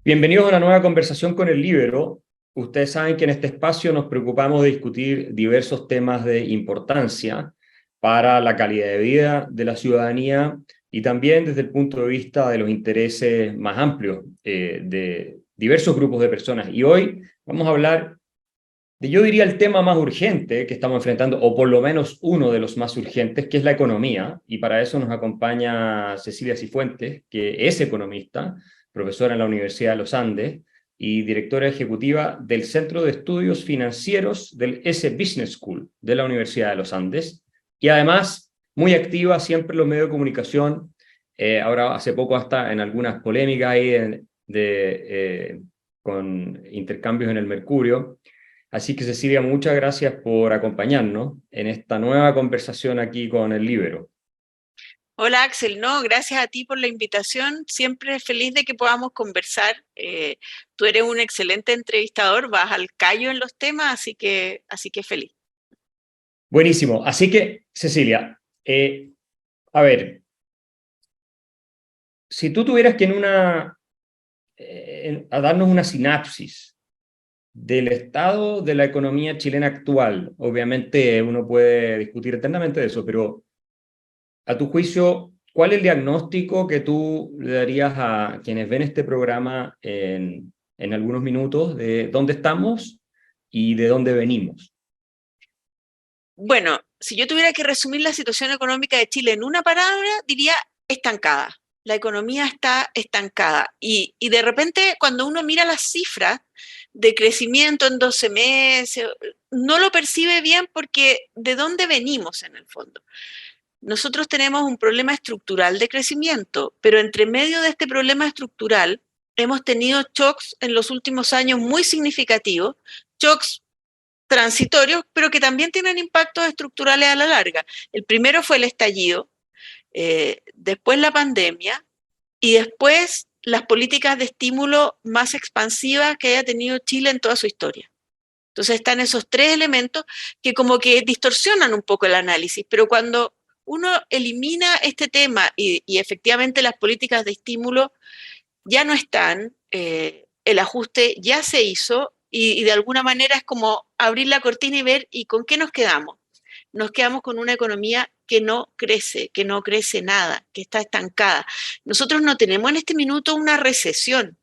Bienvenidos a una nueva conversación con el Libero. Ustedes saben que en este espacio nos preocupamos de discutir diversos temas de importancia para la calidad de vida de la ciudadanía y también desde el punto de vista de los intereses más amplios de diversos grupos de personas. Y hoy vamos a hablar de, yo diría, el tema más urgente que estamos enfrentando, o por lo menos uno de los más urgentes, que es la economía. Y para eso nos acompaña Cecilia Cifuentes, que es economista, profesora en la Universidad de los Andes y directora ejecutiva del Centro de Estudios Financieros del S Business School de la Universidad de los Andes. Y además, muy activa siempre en los medios de comunicación. Ahora, hace poco, hasta en algunas polémicas ahí con intercambios en el Mercurio. Así que Cecilia, muchas gracias por acompañarnos en esta nueva conversación aquí con el Libero. Hola Axel, no, gracias a ti por la invitación. Siempre feliz de que podamos conversar. Tú eres un excelente entrevistador, vas al callo en los temas, así que feliz. Buenísimo. Así que, Cecilia, a ver, si tú tuvieras que a darnos una sinapsis del estado de la economía chilena actual, obviamente uno puede discutir eternamente de eso, pero a tu juicio, ¿cuál es el diagnóstico que tú le darías a quienes ven este programa en algunos minutos de dónde estamos y de dónde venimos? Bueno, si yo tuviera que resumir la situación económica de Chile en una palabra, diría estancada. La economía está estancada y de repente cuando uno mira las cifras de crecimiento en 12 meses, no lo percibe bien porque ¿de dónde venimos en el fondo? Nosotros tenemos un problema estructural de crecimiento, pero entre medio de este problema estructural hemos tenido shocks en los últimos años muy significativos, shocks transitorios, pero que también tienen impactos estructurales a la larga. El primero fue el estallido, después la pandemia y después las políticas de estímulo más expansivas que haya tenido Chile en toda su historia. Entonces están esos tres elementos que como que distorsionan un poco el análisis, pero cuando uno elimina este tema y efectivamente las políticas de estímulo ya no están, el ajuste ya se hizo y de alguna manera es como abrir la cortina y ver y con qué nos quedamos. Nos quedamos con una economía que no crece nada, que está estancada. Nosotros no tenemos en este minuto una recesión.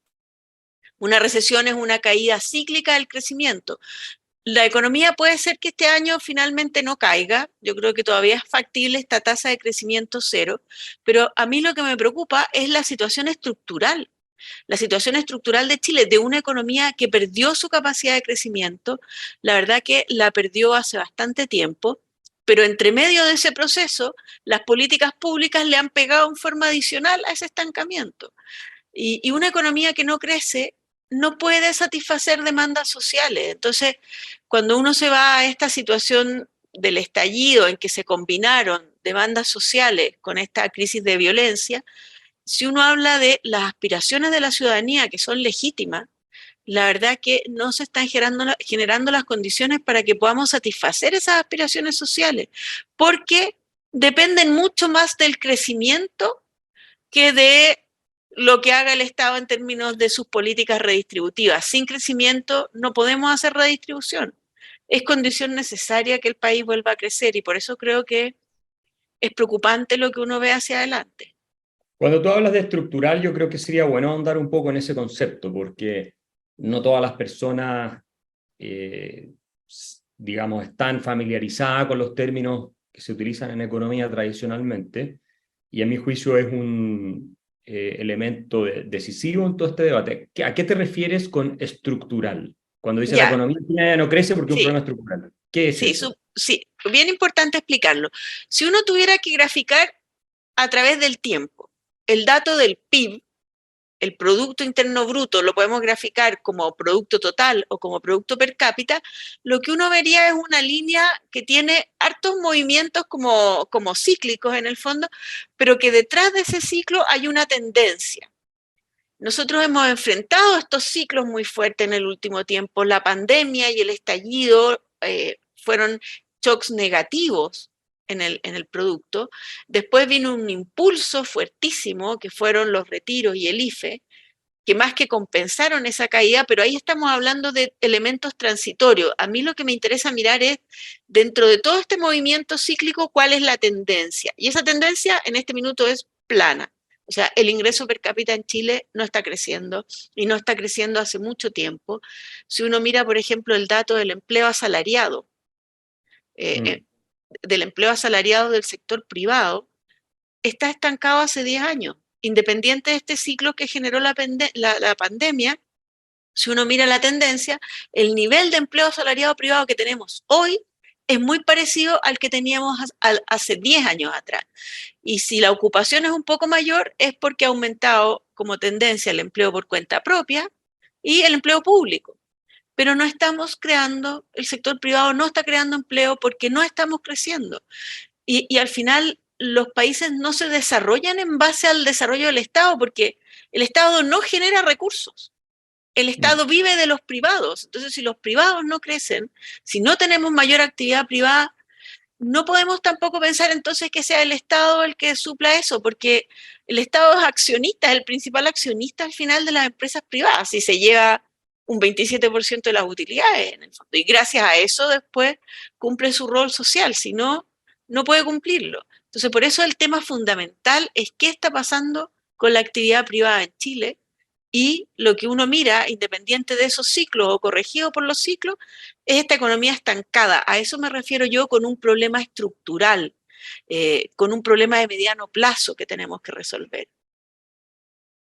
Una recesión es una caída cíclica del crecimiento. La economía puede ser que este año finalmente no caiga, yo creo que todavía es factible esta tasa de crecimiento cero, pero a mí lo que me preocupa es la situación estructural de Chile, de una economía que perdió su capacidad de crecimiento, la verdad que la perdió hace bastante tiempo, pero entre medio de ese proceso, las políticas públicas le han pegado en forma adicional a ese estancamiento. Y una economía que no crece no puede satisfacer demandas sociales. Entonces, cuando uno se va a esta situación del estallido en que se combinaron demandas sociales con esta crisis de violencia, si uno habla de las aspiraciones de la ciudadanía que son legítimas, la verdad que no se están generando las condiciones para que podamos satisfacer esas aspiraciones sociales, porque dependen mucho más del crecimiento que de lo que haga el Estado en términos de sus políticas redistributivas. Sin crecimiento no podemos hacer redistribución. Es condición necesaria que el país vuelva a crecer y por eso creo que es preocupante lo que uno ve hacia adelante. Cuando tú hablas de estructural, yo creo que sería bueno ahondar un poco en ese concepto, porque no todas las personas, eh, digamos, están familiarizadas con los términos que se utilizan en economía tradicionalmente, y a mi juicio es un elemento decisivo en todo este debate. ¿A qué te refieres con estructural? Cuando dice la Ya, economía chilena no crece porque es un sí, problema estructural. ¿Qué es eso? sí, bien importante explicarlo. Si uno tuviera que graficar a través del tiempo el dato del PIB, el Producto Interno Bruto, lo podemos graficar como producto total o como producto per cápita, lo que uno vería es una línea que tiene hartos movimientos como cíclicos en el fondo, pero que detrás de ese ciclo hay una tendencia. Nosotros hemos enfrentado estos ciclos muy fuertes en el último tiempo. La pandemia y el estallido fueron shocks negativos en el producto. Después vino un impulso fuertísimo, que fueron los retiros y el IFE, que más que compensaron esa caída, pero ahí estamos hablando de elementos transitorios. A mí lo que me interesa mirar es, dentro de todo este movimiento cíclico, cuál es la tendencia. Y esa tendencia en este minuto es plana. O sea, el ingreso per cápita en Chile no está creciendo y no está creciendo hace mucho tiempo. Si uno mira, por ejemplo, el dato del empleo asalariado, eh, del empleo asalariado del sector privado, está estancado hace 10 años. Independiente de este ciclo que generó la pandemia, si uno mira la tendencia, el nivel de empleo asalariado privado que tenemos hoy es muy parecido al que teníamos hace 10 años atrás. Y si la ocupación es un poco mayor, es porque ha aumentado como tendencia el empleo por cuenta propia y el empleo público. Pero no estamos creando, el sector privado no está creando empleo porque no estamos creciendo. Y al final los países no se desarrollan en base al desarrollo del Estado, porque el Estado no genera recursos. El Estado vive de los privados. Entonces, si los privados no crecen, si no tenemos mayor actividad privada, no podemos tampoco pensar entonces que sea el Estado el que supla eso, porque el Estado es accionista, es el principal accionista al final de las empresas privadas, y se lleva un 27% de las utilidades en el fondo. Y gracias a eso después cumple su rol social, si no, no puede cumplirlo. Entonces, por eso el tema fundamental es qué está pasando con la actividad privada en Chile, y lo que uno mira, independiente de esos ciclos o corregido por los ciclos, es esta economía estancada. A eso me refiero yo con un problema estructural, con un problema de mediano plazo que tenemos que resolver.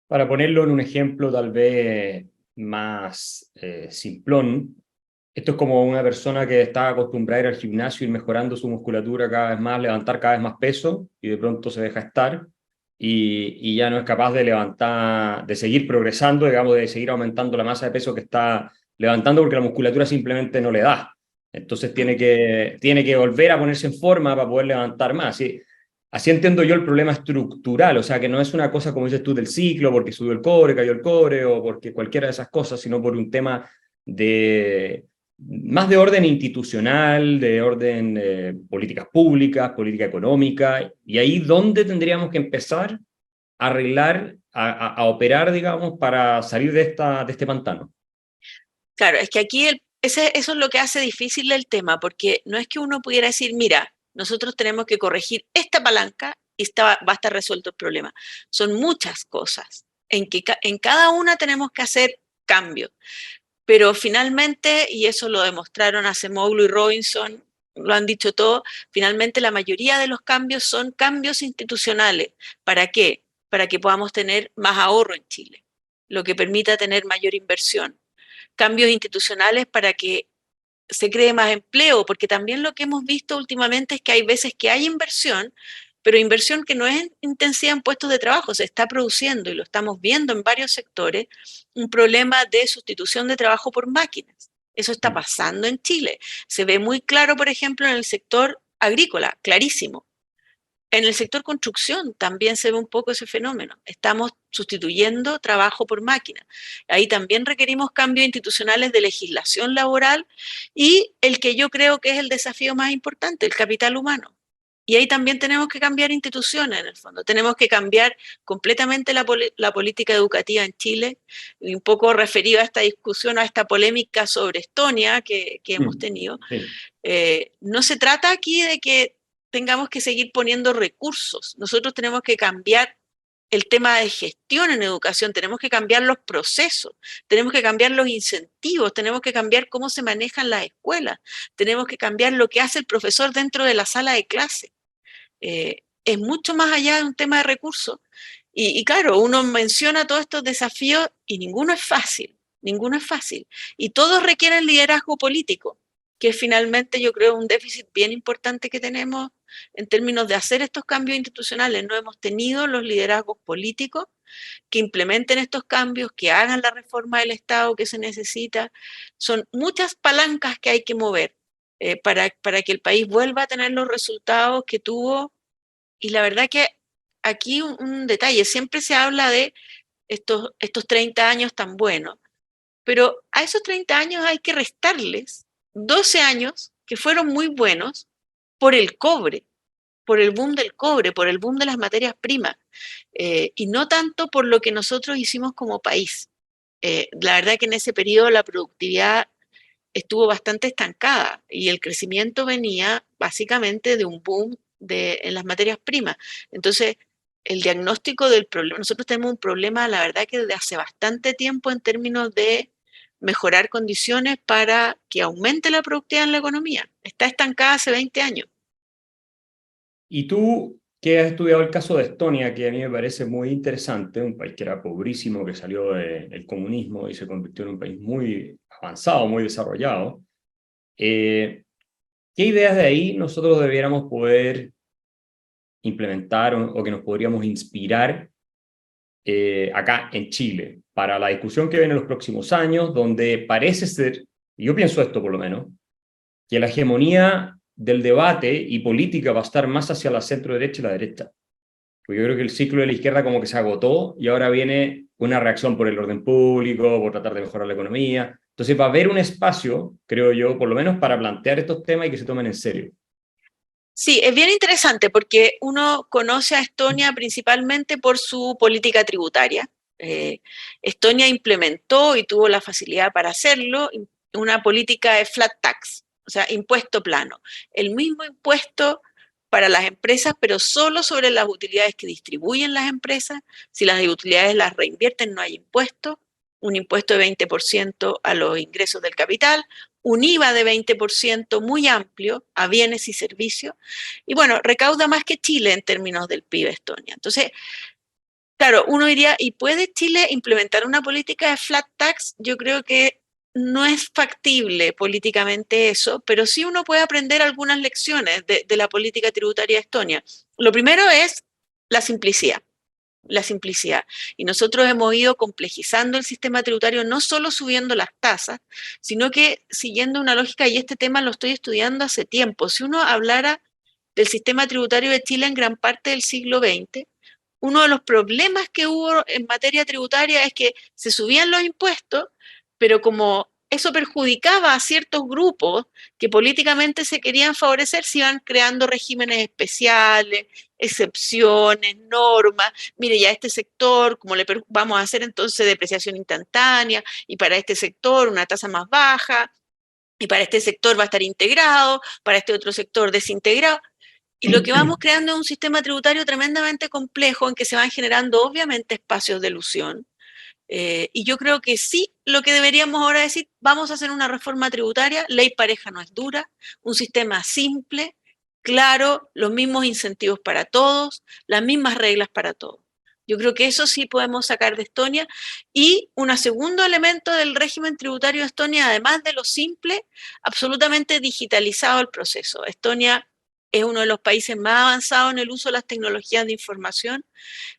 Para ponerlo en un ejemplo tal vez más simplón, esto es como una persona que está acostumbrada a ir al gimnasio, ir mejorando su musculatura cada vez más, levantar cada vez más peso y de pronto se deja estar y ya no es capaz de levantar, de seguir progresando, digamos, de seguir aumentando la masa de peso que está levantando porque la musculatura simplemente no le da. Entonces tiene que volver a ponerse en forma para poder levantar más. ¿Sí? Así entiendo yo el problema estructural, o sea, que no es una cosa como dices tú del ciclo, porque subió el cobre, cayó el cobre, o porque cualquiera de esas cosas, sino por un tema de más de orden institucional, de orden políticas públicas, política económica, y ahí dónde tendríamos que empezar a arreglar, a operar, digamos, para salir de este pantano. Claro, es que aquí eso es lo que hace difícil el tema, porque no es que uno pudiera decir, mira, nosotros tenemos que corregir esta palanca y va a estar resuelto el problema. Son muchas cosas en que en cada una tenemos que hacer cambios. Pero finalmente, y eso lo demostraron Acemoglu y Robinson, lo han dicho todo, finalmente la mayoría de los cambios son cambios institucionales. ¿Para qué? Para que podamos tener más ahorro en Chile, lo que permita tener mayor inversión. Cambios institucionales para que se cree más empleo, porque también lo que hemos visto últimamente es que hay veces que hay inversión, pero inversión que no es intensiva en puestos de trabajo, se está produciendo, y lo estamos viendo en varios sectores, un problema de sustitución de trabajo por máquinas. Eso está pasando en Chile. Se ve muy claro, por ejemplo, en el sector agrícola, clarísimo. En el sector construcción también se ve un poco ese fenómeno. Estamos sustituyendo trabajo por máquina. Ahí también requerimos cambios institucionales de legislación laboral y el que yo creo que es el desafío más importante, el capital humano. Y ahí también tenemos que cambiar instituciones, en el fondo. Tenemos que cambiar completamente la política educativa en Chile, y un poco referido a esta discusión, a esta polémica sobre Estonia que hemos tenido. Sí. No se trata aquí de que tengamos que seguir poniendo recursos. Nosotros tenemos que cambiar el tema de gestión en educación, tenemos que cambiar los procesos, tenemos que cambiar los incentivos, tenemos que cambiar cómo se manejan las escuelas, tenemos que cambiar lo que hace el profesor dentro de la sala de clase. Es mucho más allá de un tema de recursos. Y claro, uno menciona todos estos desafíos y ninguno es fácil, ninguno es fácil. Y todos requieren liderazgo político, que es finalmente yo creo un déficit bien importante que tenemos en términos de hacer estos cambios institucionales. No hemos tenido los liderazgos políticos que implementen estos cambios, que hagan la reforma del Estado que se necesita. Son muchas palancas que hay que mover para que el país vuelva a tener los resultados que tuvo. Y la verdad que aquí un detalle, siempre se habla de estos 30 años tan buenos, pero a esos 30 años hay que restarles 12 años que fueron muy buenos por el cobre, por el boom del cobre, por el boom de las materias primas, y no tanto por lo que nosotros hicimos como país. La verdad que en ese periodo la productividad estuvo bastante estancada y el crecimiento venía básicamente de un boom en las materias primas. Entonces, el diagnóstico del problema, nosotros tenemos un problema, la verdad que desde hace bastante tiempo en términos de mejorar condiciones para que aumente la productividad en la economía. Está estancada hace 20 años. Y tú, que has estudiado el caso de Estonia, que a mí me parece muy interesante, un país que era pobrísimo, que salió del comunismo y se convirtió en un país muy avanzado, muy desarrollado, ¿qué ideas de ahí nosotros debiéramos poder implementar o que nos podríamos inspirar acá en Chile para la discusión que viene en los próximos años, donde parece ser, y yo pienso esto por lo menos, que la hegemonía del debate y política va a estar más hacia la centro derecha y la derecha? Pues yo creo que el ciclo de la izquierda como que se agotó y ahora viene una reacción por el orden público, por tratar de mejorar la economía. Entonces va a haber un espacio, creo yo, por lo menos para plantear estos temas y que se tomen en serio. Sí, es bien interesante porque uno conoce a Estonia principalmente por su política tributaria. Eh, Estonia implementó y tuvo la facilidad para hacerlo una política de flat tax, o sea, impuesto plano. El mismo impuesto para las empresas, pero solo sobre las utilidades que distribuyen las empresas. Si las utilidades las reinvierten, no hay impuesto. Un impuesto de 20% a los ingresos del capital, un IVA de 20% muy amplio a bienes y servicios, y bueno, recauda más que Chile en términos del PIB Estonia. Entonces, claro, uno diría, ¿y puede Chile implementar una política de flat tax? Yo creo que no es factible políticamente eso, pero sí uno puede aprender algunas lecciones de la política tributaria de Estonia. Lo primero es la simplicidad. La simplicidad. Y nosotros hemos ido complejizando el sistema tributario, no solo subiendo las tasas, sino que siguiendo una lógica, y este tema lo estoy estudiando hace tiempo. Si uno hablara del sistema tributario de Chile en gran parte del siglo XX, uno de los problemas que hubo en materia tributaria es que se subían los impuestos, pero como eso perjudicaba a ciertos grupos que políticamente se querían favorecer, se iban creando regímenes especiales, excepciones, normas. Mire, ya este sector, como le vamos a hacer entonces depreciación instantánea, y para este sector una tasa más baja, y para este sector va a estar integrado, para este otro sector desintegrado. Y lo que vamos creando es un sistema tributario tremendamente complejo en que se van generando obviamente espacios de ilusión. Y yo creo que sí, lo que deberíamos ahora decir, vamos a hacer una reforma tributaria, ley pareja no es dura, un sistema simple, claro, los mismos incentivos para todos, las mismas reglas para todos. Yo creo que eso sí podemos sacar de Estonia. Y un segundo elemento del régimen tributario de Estonia, además de lo simple, absolutamente digitalizado el proceso. Estonia es uno de los países más avanzados en el uso de las tecnologías de información,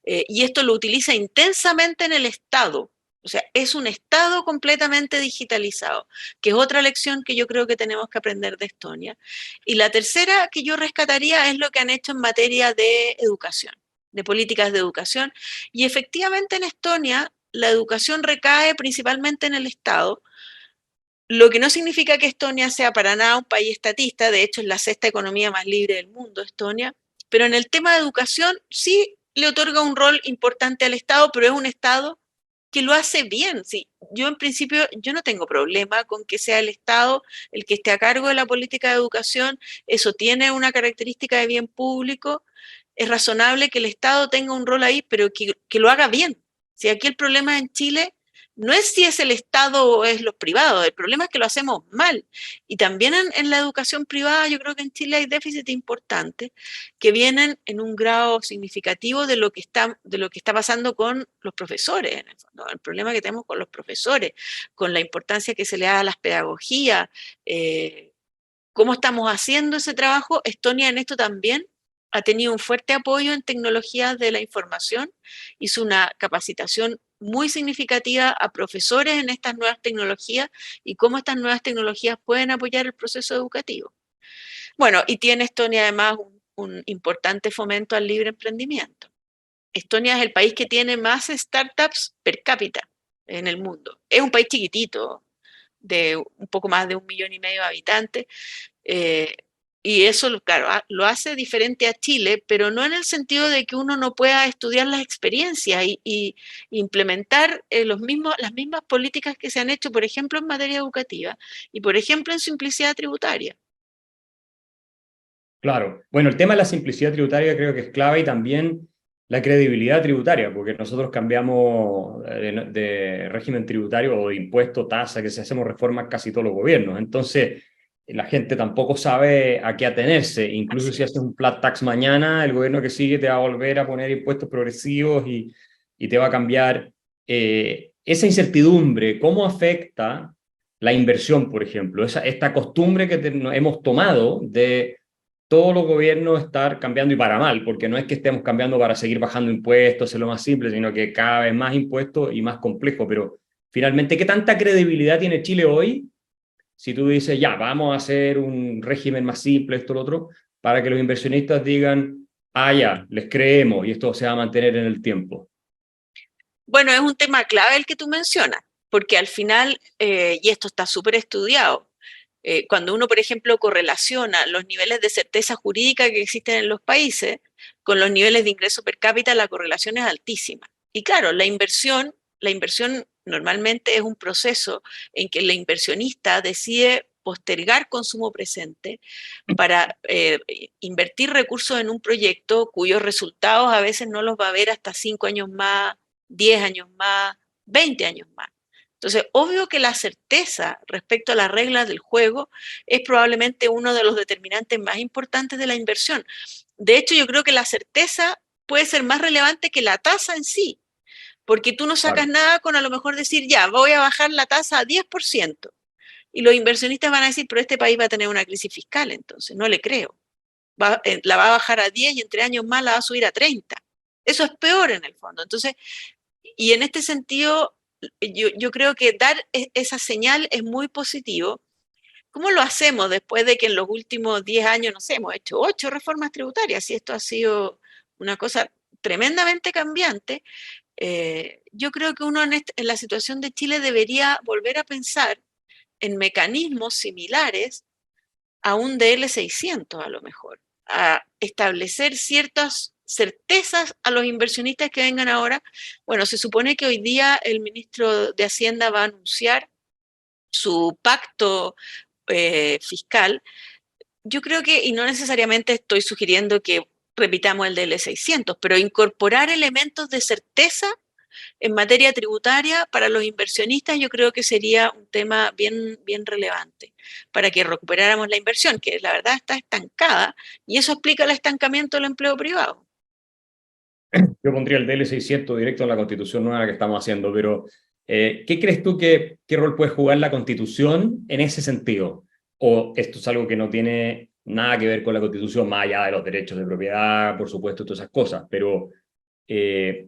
y esto lo utiliza intensamente en el Estado. O sea, es un Estado completamente digitalizado, que es otra lección que yo creo que tenemos que aprender de Estonia. Y la tercera que yo rescataría es lo que han hecho en materia de educación, de políticas de educación. Y efectivamente en Estonia la educación recae principalmente en el Estado, lo que no significa que Estonia sea para nada un país estatista. De hecho es la sexta economía más libre del mundo, Estonia, pero en el tema de educación sí le otorga un rol importante al Estado, pero es un Estado que lo hace bien. Sí, yo en principio yo no tengo problema con que sea el Estado el que esté a cargo de la política de educación, eso tiene una característica de bien público, es razonable que el Estado tenga un rol ahí, pero que lo haga bien. Si aquí el problema en Chile no es si es el Estado o es los privados, el problema es que lo hacemos mal. Y también en la educación privada yo creo que en Chile hay déficits importantes que vienen en un grado significativo de lo que está pasando con los profesores, en el fondo. El problema que tenemos con los profesores, con la importancia que se le da a las pedagogías, cómo estamos haciendo ese trabajo. Estonia en esto también ha tenido un fuerte apoyo en tecnologías de la información, hizo una capacitación muy significativa a profesores en estas nuevas tecnologías y cómo estas nuevas tecnologías pueden apoyar el proceso educativo. Bueno, y tiene Estonia además un importante fomento al libre emprendimiento. Estonia es el país que tiene más startups per cápita en el mundo. Es un país chiquitito, de un poco más de 1,5 millones de habitantes, eh, Y eso, claro, lo hace diferente a Chile, pero no en el sentido de que uno no pueda estudiar las experiencias y implementar las mismas políticas que se han hecho, por ejemplo, en materia educativa y, por ejemplo, en simplicidad tributaria. Claro. Bueno, el tema de la simplicidad tributaria creo que es clave y también la credibilidad tributaria, porque nosotros cambiamos de régimen tributario o de impuesto, tasa, que si hacemos reformas casi todos los gobiernos. Entonces, la gente tampoco sabe a qué atenerse. Incluso Así si haces es. un flat tax mañana, el gobierno que sigue te va a volver a poner impuestos progresivos y te va a cambiar. Esa incertidumbre, ¿cómo afecta la inversión, por ejemplo? Esta costumbre que hemos tomado de todos los gobiernos estar cambiando y para mal, porque no es que estemos cambiando para seguir bajando impuestos, es lo más simple, sino que cada vez más impuestos y más complejo. Pero finalmente, ¿qué tanta credibilidad tiene Chile hoy si tú dices, ya, vamos a hacer un régimen más simple, esto, lo otro, para que los inversionistas digan, ah, ya, les creemos y esto se va a mantener en el tiempo? Bueno, es un tema clave el que tú mencionas, porque al final, y esto está súper estudiado, cuando uno, por ejemplo, correlaciona los niveles de certeza jurídica que existen en los países con los niveles de ingreso per cápita, la correlación es altísima. Y claro, la inversión normalmente es un proceso en que el inversionista decide postergar consumo presente para invertir recursos en un proyecto cuyos resultados a veces no los va a ver hasta 5 años más, 10 años más, 20 años más. Entonces, obvio que la certeza respecto a las reglas del juego es probablemente uno de los determinantes más importantes de la inversión. De hecho, yo creo que la certeza puede ser más relevante que la tasa en sí, porque tú no sacas Claro, nada con a lo mejor decir, ya, voy a bajar la tasa a 10%. Y los inversionistas van a decir, pero este país va a tener una crisis fiscal, entonces no le creo. La va a bajar a 10 y en 3 años más la va a subir a 30. Eso es peor en el fondo. Entonces, y en este sentido, yo creo que dar esa señal es muy positivo. ¿Cómo lo hacemos después de que en los últimos 10 años, no sé, hemos hecho 8 reformas tributarias? Y esto ha sido una cosa tremendamente cambiante. Yo creo que uno en la situación de Chile debería volver a pensar en mecanismos similares a un DL 600 a lo mejor, a establecer ciertas certezas a los inversionistas que vengan ahora. Bueno, se supone que hoy día el ministro de Hacienda va a anunciar su pacto fiscal. Yo creo que, y no necesariamente estoy sugiriendo que repitamos el DL 600, pero incorporar elementos de certeza en materia tributaria para los inversionistas yo creo que sería un tema bien, bien relevante para que recuperáramos la inversión, que la verdad está estancada y eso explica el estancamiento del empleo privado. yo pondría el DL 600 directo en la constitución nueva que estamos haciendo, pero ¿qué crees tú qué rol puede jugar la constitución en ese sentido? ¿O esto es algo que no tiene nada que ver con la constitución, más allá de los derechos de propiedad, por supuesto, todas esas cosas? Pero, eh,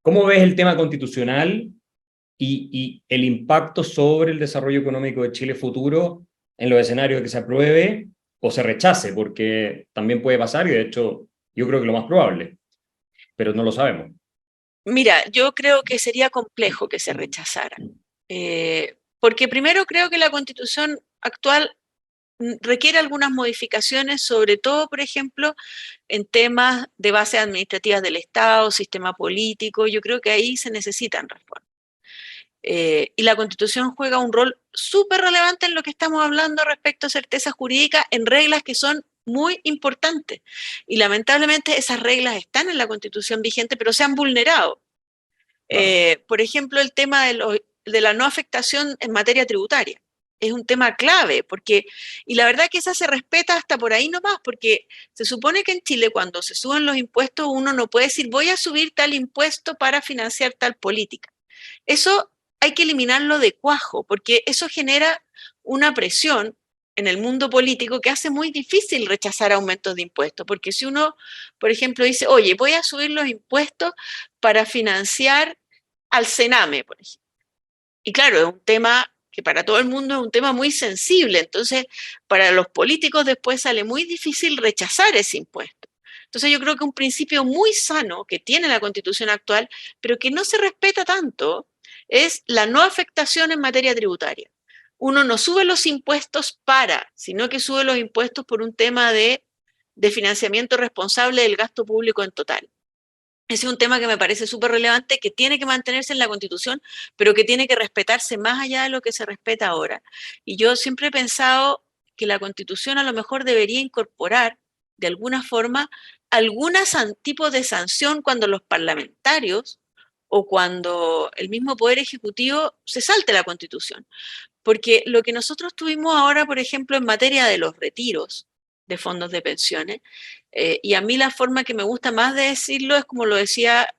¿cómo ves el tema constitucional y el impacto sobre el desarrollo económico de Chile futuro en los escenarios de que se apruebe o se rechace? Porque también puede pasar y de hecho yo creo que lo más probable, pero no lo sabemos. Mira, yo creo que sería complejo que se rechazara, porque primero creo que la constitución actual requiere algunas modificaciones, sobre todo, por ejemplo, en temas de bases administrativas del Estado, sistema político. Yo creo que ahí se necesitan reformas. Y la Constitución juega un rol súper relevante en lo que estamos hablando respecto a certeza jurídica en reglas que son muy importantes. Y lamentablemente esas reglas están en la Constitución vigente, pero se han vulnerado. Claro. Por ejemplo, el tema de la no afectación en materia tributaria. Es un tema clave, porque, y la verdad que esa se respeta hasta por ahí nomás, porque se supone que en Chile cuando se suben los impuestos uno no puede decir voy a subir tal impuesto para financiar tal política. Eso hay que eliminarlo de cuajo, porque eso genera una presión en el mundo político que hace muy difícil rechazar aumentos de impuestos, porque si uno, por ejemplo, dice, oye, voy a subir los impuestos para financiar al Sename, por ejemplo. Y claro, es un tema que para todo el mundo es un tema muy sensible, entonces para los políticos después sale muy difícil rechazar ese impuesto. Entonces yo creo que un principio muy sano que tiene la Constitución actual, pero que no se respeta tanto, es la no afectación en materia tributaria. uno no sube los impuestos sino que sube los impuestos por un tema de financiamiento responsable del gasto público en total. Ese es un tema que me parece súper relevante, que tiene que mantenerse en la Constitución, pero que tiene que respetarse más allá de lo que se respeta ahora. Y yo siempre he pensado que la Constitución a lo mejor debería incorporar, de alguna forma, algún tipo de sanción cuando los parlamentarios o cuando el mismo Poder Ejecutivo se salte la Constitución. Porque lo que nosotros tuvimos ahora, por ejemplo, en materia de los retiros de fondos de pensiones, y a mí la forma que me gusta más de decirlo es como lo decía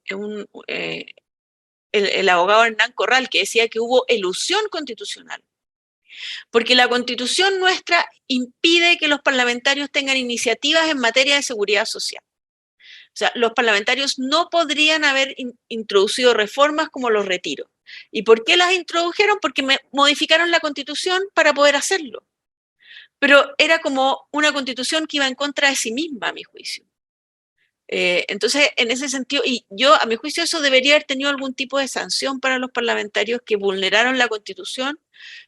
el abogado Hernán Corral, que decía que hubo elusión constitucional. Porque la Constitución nuestra impide que los parlamentarios tengan iniciativas en materia de seguridad social. O sea, los parlamentarios no podrían haber introducido reformas como los retiros. ¿Y por qué las introdujeron? Porque modificaron la Constitución para poder hacerlo. Pero era como una Constitución que iba en contra de sí misma, a mi juicio. Entonces, en ese sentido, y yo, a mi juicio, eso debería haber tenido algún tipo de sanción para los parlamentarios que vulneraron la Constitución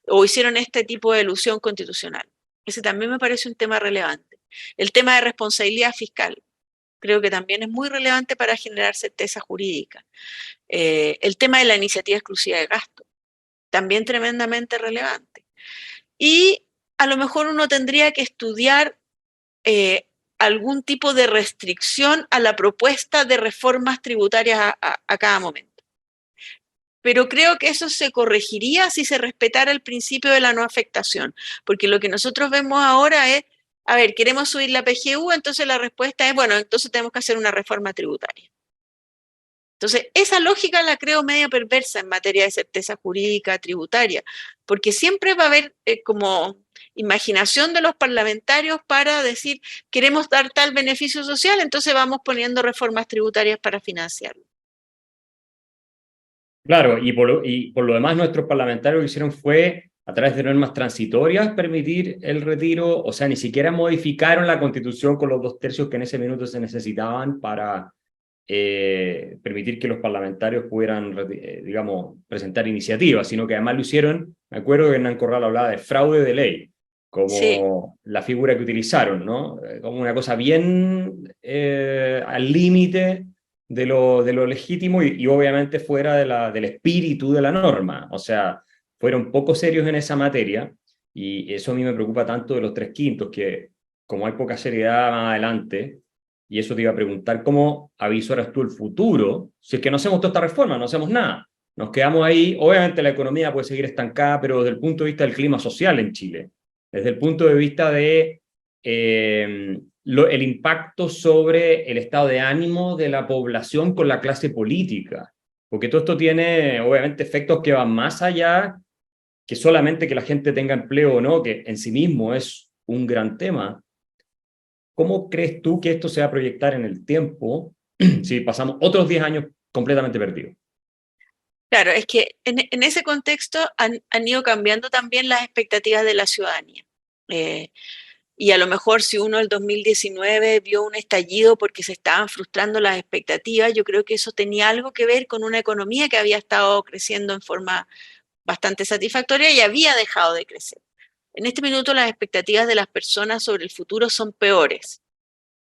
o hicieron este tipo de elusión constitucional. Ese también me parece un tema relevante. El tema de responsabilidad fiscal, creo que también es muy relevante para generar certeza jurídica. El tema de la iniciativa exclusiva de gasto, también tremendamente relevante. Y a lo mejor uno tendría que estudiar algún tipo de restricción a la propuesta de reformas tributarias a cada momento. Pero creo que eso se corregiría si se respetara el principio de la no afectación, porque lo que nosotros vemos ahora es, a ver, queremos subir la PGU, entonces la respuesta es, bueno, entonces tenemos que hacer una reforma tributaria. Entonces, esa lógica la creo media perversa en materia de certeza jurídica tributaria, porque siempre va a haber como imaginación de los parlamentarios para decir, queremos dar tal beneficio social, entonces vamos poniendo reformas tributarias para financiarlo. Claro, y por lo demás nuestros parlamentarios lo que hicieron fue, a través de normas transitorias, permitir el retiro, o sea, ni siquiera modificaron la Constitución con los 2/3 que en ese minuto se necesitaban para permitir que los parlamentarios pudieran, digamos, presentar iniciativas, sino que además lo hicieron, me acuerdo que Hernán Corral hablaba de fraude de ley, Sí, como la figura que utilizaron, ¿no? Como una cosa bien al límite de lo legítimo y obviamente fuera del espíritu de la norma. O sea, fueron poco serios en esa materia y eso a mí me preocupa tanto de los 3/5, que como hay poca seriedad más adelante, y eso te iba a preguntar, ¿cómo avisoras tú el futuro? Si es que no hacemos toda esta reforma, no hacemos nada. Nos quedamos ahí, obviamente la economía puede seguir estancada, pero desde el punto de vista del clima social en Chile, desde el punto de vista de el impacto sobre el estado de ánimo de la población con la clase política, porque todo esto tiene obviamente efectos que van más allá que solamente que la gente tenga empleo o no, que en sí mismo es un gran tema. ¿Cómo crees tú que esto se va a proyectar en el tiempo si pasamos otros 10 años completamente perdidos? claro, es que en ese contexto han ido cambiando también las expectativas de la ciudadanía. Eh, Y a lo mejor si uno el 2019 vio un estallido porque se estaban frustrando las expectativas, yo creo que eso tenía algo que ver con una economía que había estado creciendo en forma bastante satisfactoria y había dejado de crecer. En este minuto las expectativas de las personas sobre el futuro son peores.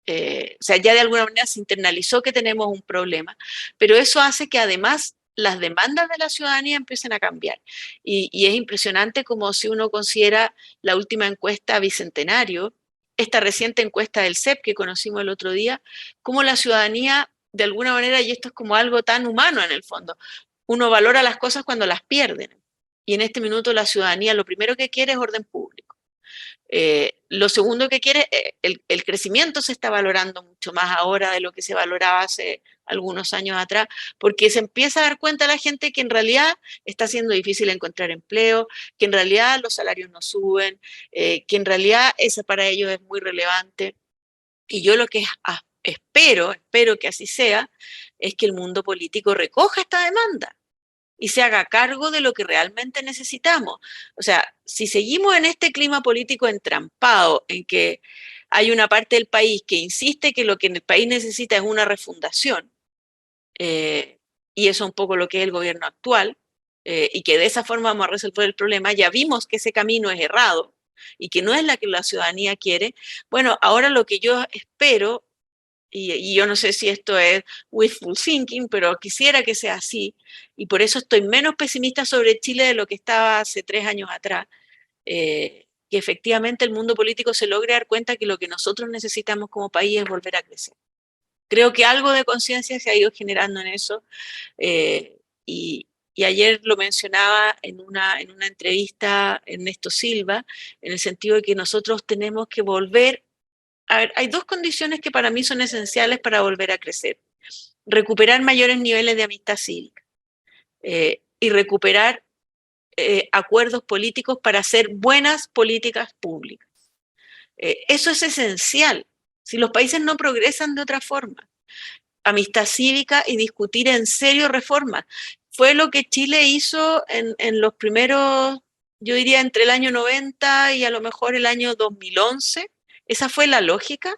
O sea, ya de alguna manera se internalizó que tenemos un problema, pero eso hace que además las demandas de la ciudadanía empiecen a cambiar. Y es impresionante como si uno considera la última encuesta Bicentenario, esta reciente encuesta del CEP que conocimos el otro día, cómo la ciudadanía, de alguna manera, y esto es como algo tan humano en el fondo, uno valora las cosas cuando las pierden. Y en este minuto la ciudadanía lo primero que quiere es orden público. Lo segundo que quiere, el crecimiento se está valorando mucho más ahora de lo que se valoraba hace algunos años atrás, porque se empieza a dar cuenta la gente que en realidad está siendo difícil encontrar empleo, que en realidad los salarios no suben, que en realidad eso para ellos es muy relevante. Y yo lo que espero que así sea, es que el mundo político recoja esta demanda y se haga cargo de lo que realmente necesitamos. O sea, si seguimos en este clima político entrampado, en que hay una parte del país que insiste que lo que el país necesita es una refundación, y eso es un poco lo que es el gobierno actual, y que de esa forma vamos a resolver el problema, ya vimos que ese camino es errado y que no es la que la ciudadanía quiere. Bueno, ahora lo que yo espero, y yo no sé si esto es wishful thinking, pero quisiera que sea así, y por eso estoy menos pesimista sobre Chile de lo que estaba hace 3 años atrás, que efectivamente el mundo político se logre dar cuenta que lo que nosotros necesitamos como país es volver a crecer. Creo que algo de conciencia se ha ido generando en eso, y, y ayer lo mencionaba en una entrevista Ernesto Silva, en el sentido de que nosotros tenemos que volver. A ver, hay dos condiciones que para mí son esenciales para volver a crecer. Recuperar mayores niveles de amistad cívica, y recuperar acuerdos políticos para hacer buenas políticas públicas. Eso es esencial. Si los países no progresan de otra forma, amistad cívica y discutir en serio reformas. Fue lo que Chile hizo en los primeros, yo diría, entre el año 90 y a lo mejor el año 2011. Esa fue la lógica.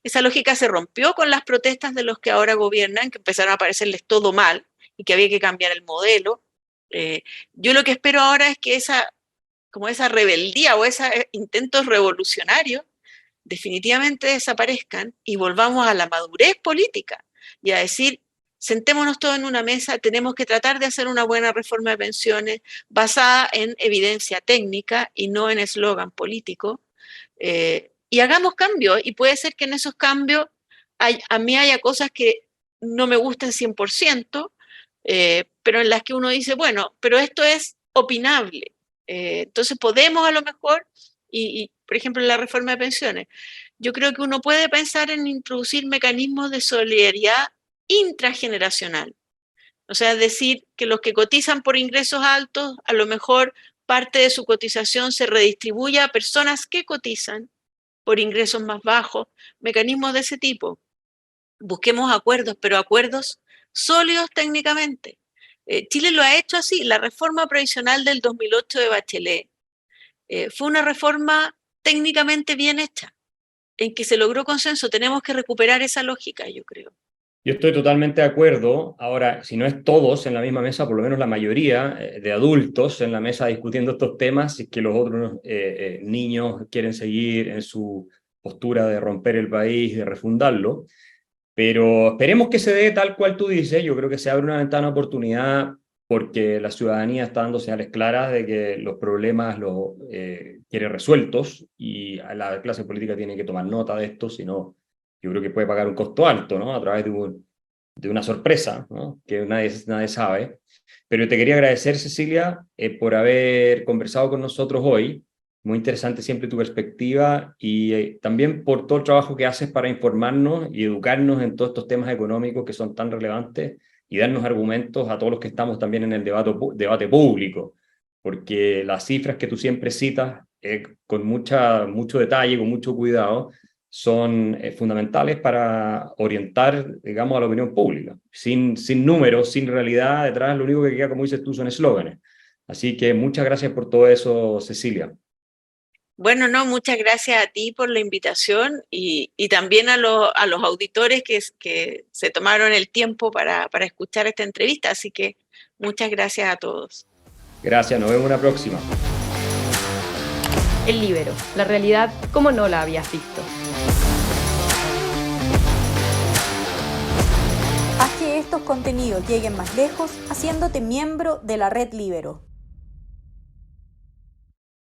Esa lógica se rompió con las protestas de los que ahora gobiernan, que empezaron a parecerles todo mal y que había que cambiar el modelo. Yo lo que espero ahora es que como esa rebeldía o esos intentos revolucionarios definitivamente desaparezcan y volvamos a la madurez política y a decir, sentémonos todos en una mesa, tenemos que tratar de hacer una buena reforma de pensiones basada en evidencia técnica y no en eslogan político, y hagamos cambios, y puede ser que en esos cambios a mí haya cosas que no me gusten 100%, pero en las que uno dice, bueno, pero esto es opinable, entonces podemos a lo mejor, por ejemplo en la reforma de pensiones, yo creo que uno puede pensar en introducir mecanismos de solidaridad intrageneracional. O sea, es decir, que los que cotizan por ingresos altos, a lo mejor parte de su cotización se redistribuya a personas que cotizan por ingresos más bajos, mecanismos de ese tipo. Busquemos acuerdos, pero acuerdos sólidos técnicamente. Chile lo ha hecho así. La reforma provisional del 2008 de Bachelet fue una reforma técnicamente bien hecha, en que se logró consenso. Tenemos que recuperar esa lógica, yo creo. Yo estoy totalmente de acuerdo. Ahora, si no es todos en la misma mesa, por lo menos la mayoría de adultos en la mesa discutiendo estos temas, y que los otros niños quieren seguir en su postura de romper el país, de refundarlo. Pero esperemos que se dé tal cual tú dices. Yo creo que se abre una ventana de oportunidad porque la ciudadanía está dando señales claras de que los problemas los quiere resueltos, y la clase política tiene que tomar nota de esto, si no, yo creo que puede pagar un costo alto, ¿no? A través de una sorpresa, ¿no? Que nadie sabe. Pero te quería agradecer, Cecilia, por haber conversado con nosotros hoy. Muy interesante siempre tu perspectiva, y también por todo el trabajo que haces para informarnos y educarnos en todos estos temas económicos que son tan relevantes, y darnos argumentos a todos los que estamos también en el debate público, porque las cifras que tú siempre citas con mucho detalle, con mucho cuidado, son fundamentales para orientar, digamos, a la opinión pública. Sin números, sin realidad detrás, lo único que queda, como dices tú, son eslóganes. Así que muchas gracias por todo eso, Cecilia. Bueno, no, muchas gracias a ti por la invitación, y también a los auditores que se tomaron el tiempo para escuchar esta entrevista. Así que muchas gracias a todos. Gracias, nos vemos en una próxima. El Líbero, la realidad como no la habías visto. Haz que estos contenidos lleguen más lejos haciéndote miembro de la Red Líbero.